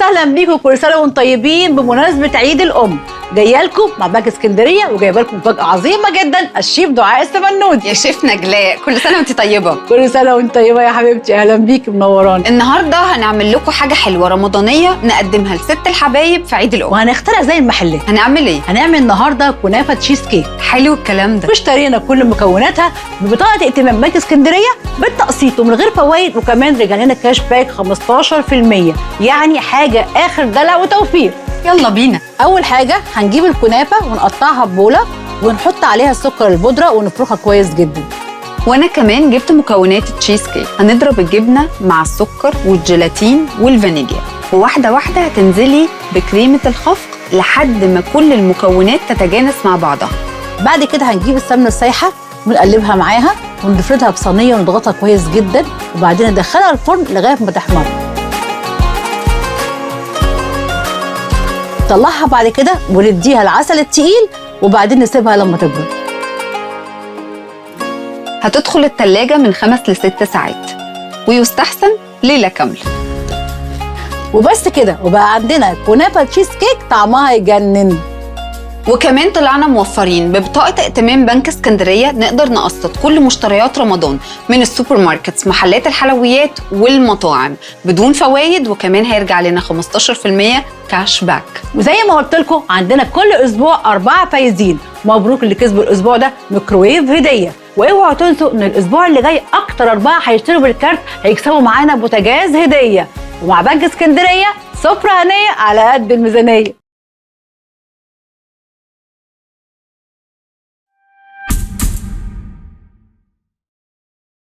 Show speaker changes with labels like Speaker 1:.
Speaker 1: وسهلا بيكم، كل سنه وانتم طيبين بمناسبه عيد الام. جايه لكم مع باك اسكندريه وجايبه لكم مفاجاه عظيمه جدا، الشيف دعاء السمنودي.
Speaker 2: يا شيف نجلاء، كل سنه وانت طيبه.
Speaker 1: كل سنه وانت طيبه يا حبيبتي، اهلا بيكي منورانا.
Speaker 2: النهارده هنعمل لكم حاجه حلوه رمضانيه نقدمها لست الحبايب في عيد الام.
Speaker 1: وهنخترع زي المحلات.
Speaker 2: هنعمل ايه؟
Speaker 1: هنعمل النهارده كنافه تشيز كيك.
Speaker 2: حلو الكلام ده.
Speaker 1: واشترينا كل مكوناتها ببطاقه ائتمان بنك اسكندريه بالتقسيط ومن غير فوائد، وكمان رجع لنا كاش باك 15%، يعني حاجه اخر دلع وتوفير.
Speaker 2: يلا بينا.
Speaker 1: اول حاجه هنجيب الكنافه ونقطعها ببوله ونحط عليها السكر البودره ونفركها كويس جدا.
Speaker 2: وانا كمان جبت مكونات التشيز كيك. هنضرب الجبنه مع السكر والجيلاتين والفانيليا، وواحده واحده هتنزلي بكريمه الخفق لحد ما كل المكونات تتجانس مع بعضها.
Speaker 1: بعد كده هنجيب السمنه السايحه ونقلبها معاها ونفردها بصينيه ونضغطها كويس جدا، وبعدين ندخلها الفرن لغايه ما تحمر. نطلعها بعد كده ونديها العسل التقيل، وبعدين نسيبها لما تبرد.
Speaker 2: هتدخل التلاجة من 5 ل6 ساعات، ويستحسن ليلة كاملة.
Speaker 1: وبس كده، وبقى عندنا كنافه تشيز كيك طعمها يجنن.
Speaker 2: وكمان طلعنا موفرين ببطاقة ائتمان بنك اسكندرية، نقدر نقسط كل مشتريات رمضان من السوبر ماركتس، محلات الحلويات والمطاعم بدون فوائد، وكمان هيرجع لنا 15% كاش باك.
Speaker 1: وزي ما قلت لكم عندنا كل اسبوع 4 فايزين. مبروك اللي كسبوا الاسبوع ده ميكروويف هديه، واوعوا تنسوا ان الاسبوع اللي جاي اكتر 4 هيشتروا بالكارت هيكسبوا معانا بوتاجاز هديه. ومع بنك اسكندريه سفره هنيه على قد الميزانيه.